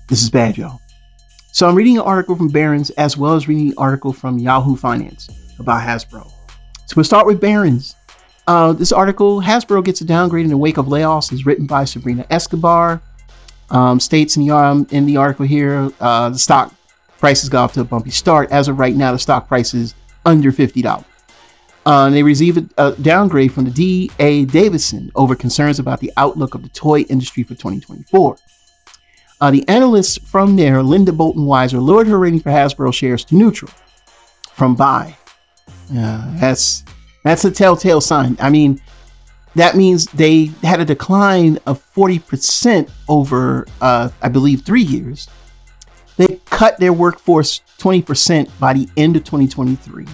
This is bad, y'all. So I'm reading an article from Barron's as well as reading an article from Yahoo Finance about Hasbro. So we'll start with Barron's. This article, Hasbro gets a downgrade in the wake of layoffs, is written by Sabrina Escobar. States in the article here, the stock prices got off to a bumpy start. As of right now, the stock price is under $50. They received a downgrade from the D.A. Davidson over concerns about the outlook of the toy industry for 2024. The analyst from there, Linda Bolton Weiser, lowered her rating for Hasbro shares to neutral from buy. That's a telltale sign. I mean, that means they had a decline of 40% over, I believe, 3 years. They cut their workforce 20% by the end of 2023.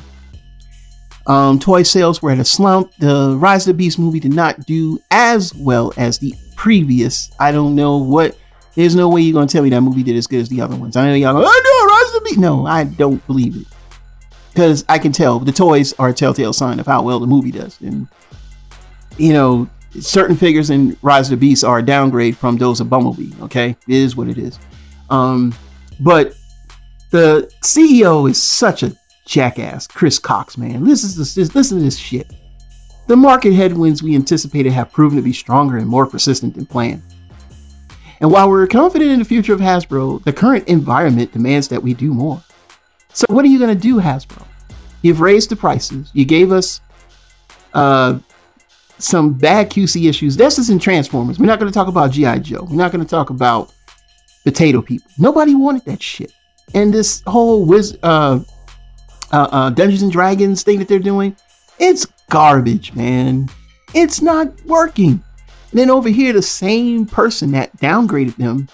Toy sales were at a slump. The Rise of the Beast movie did not do as well as the previous. I don't know what. There's no way you're going to tell me that movie did as good as the other ones. I know y'all go, oh no, Rise of the Beast. No, I don't believe it. Because I can tell the toys are a telltale sign of how well the movie does. And, you know, certain figures in Rise of the Beast are a downgrade from those of Bumblebee. Okay, it is what it is. But the CEO is such a jackass, Chris Cox, man. Listen to this shit. The market headwinds we anticipated have proven to be stronger and more persistent than planned. And while we're confident in the future of Hasbro, the current environment demands that we do more. So what are you going to do, Hasbro? You've raised the prices. You gave us some bad QC issues. This is in Transformers. We're not going to talk about G.I. Joe. We're not going to talk about Potato People. Nobody wanted that shit. And this whole Dungeons and Dragons thing that they're doing, it's garbage, man. It's not working. And then over here, the same person that downgraded them,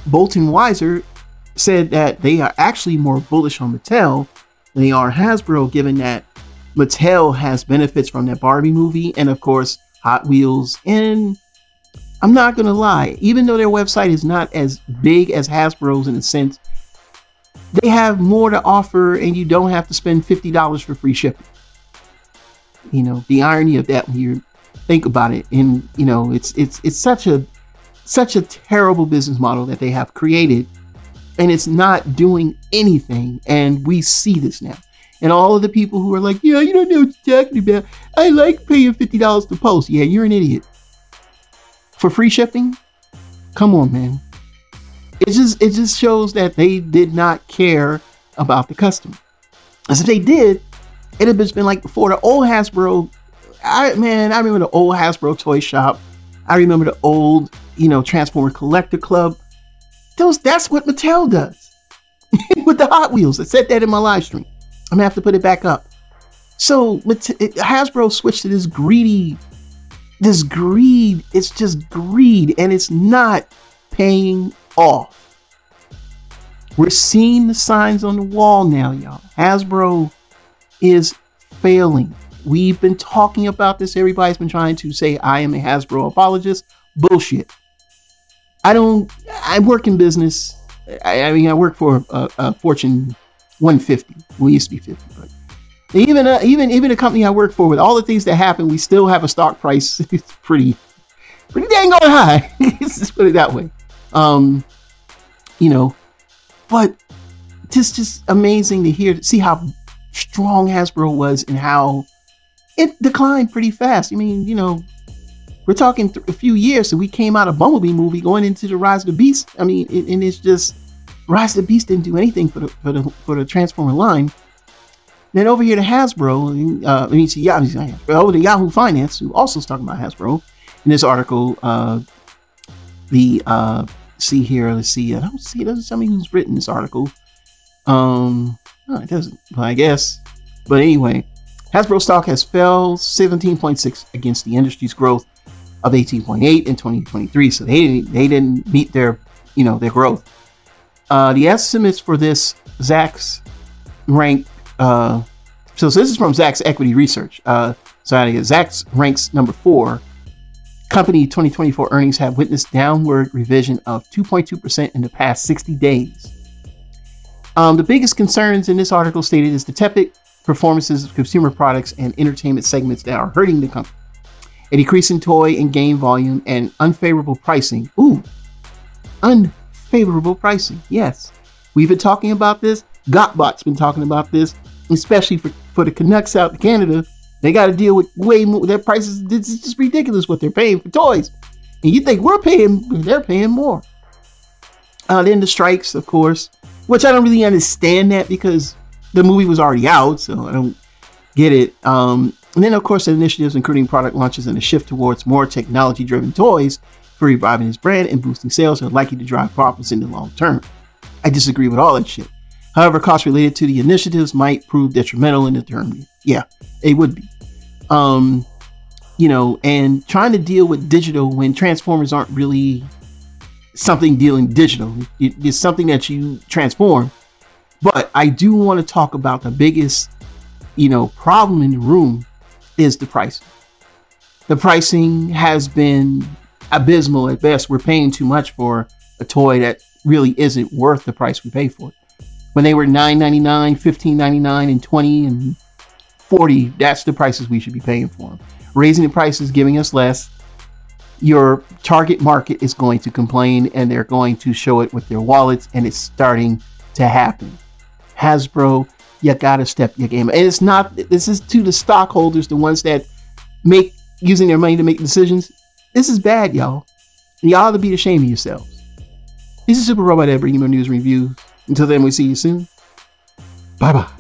Bolton Weiser, said that they are actually more bullish on Mattel than they are Hasbro, given that Mattel has benefits from that Barbie movie and, of course, Hot Wheels. And I'm not going to lie, even though their website is not as big as Hasbro's in a sense, they have more to offer and you don't have to spend $50 for free shipping. You know, the irony of that when you think about it, and, you know, it's such a terrible business model that they have created. And it's not doing anything. And we see this now. And all of the people who are like, yeah, you don't know what you're talking about. I like paying $50 to post. Yeah, you're an idiot. For free shipping? Come on, man. It just shows that they did not care about the customer. As if they did, it had been like before the old Hasbro. I remember the old Hasbro toy shop. I remember the old, Transformer Collector Club. That's what Mattel does with the Hot Wheels. I said that in my live stream. I'm gonna have to put it back up. So Hasbro switched to this greed. It's just greed, and it's not paying off. We're seeing the signs on the wall now, y'all. Hasbro is failing. We've been talking about this. Everybody's been trying to say I am a Hasbro apologist. Bullshit. I work in business. I work for a Fortune 150. We used to be 50, but even a company I work for, with all the things that happen, we still have a stock price. It's pretty dang going high. Let's just put it that way. But just amazing to see how strong Hasbro was and how it declined pretty fast. I mean, we're talking a few years, so we came out of Bumblebee movie going into the Rise of the Beast. I mean, and it's just Rise of the Beast didn't do anything for the Transformer line. Then over here to Hasbro, over to Yahoo Finance, who also is talking about Hasbro in this article. See here, let's see. I don't see. It doesn't tell me who's written this article. It doesn't. Well, I guess. But anyway, Hasbro stock has fell 17.6 against the industry's growth of 18.8 in 2023. So they didn't meet their growth. The estimates for this Zacks rank. So this is from Zacks Equity Research. Zacks ranks number 4. Company 2024 earnings have witnessed downward revision of 2.2% in the past 60 days. The biggest concerns in this article stated is the tepid performances of consumer products and entertainment segments that are hurting the company. A decrease in toy and game volume and unfavorable pricing. unfavorable pricing. Yes, we've been talking about this. Gotbot's been talking about this, especially for the Canucks out in Canada. They got to deal with way more. Their prices, it's just ridiculous what they're paying for toys. And you think they're paying more. Then the strikes, of course, which I don't really understand that because the movie was already out, so I don't get it. And then, of course, the initiatives, including product launches and a shift towards more technology-driven toys for reviving his brand and boosting sales, are likely to drive profits in the long term. I disagree with all that shit. However, costs related to the initiatives might prove detrimental in the term. Yeah, it would be. You know, and trying to deal with digital when Transformers aren't really something dealing digital. It's something that you transform. But I do want to talk about the biggest, problem in the room is the pricing. The pricing has been abysmal at best. We're paying too much for a toy that really isn't worth the price we pay for it. When they were $9.99, $15.99, and $20 and $40, that's the prices we should be paying for them. Raising the prices, giving us less, your target market is going to complain and they're going to show it with their wallets, and it's starting to happen. Hasbro, you gotta step your game. And it's not, this is to the stockholders, the ones that make, using their money to make decisions. This is bad, y'all. And y'all ought to be ashamed of yourselves. This is Super Robot Ed bringing you more news and reviews. Until then, we'll see you soon. Bye-bye.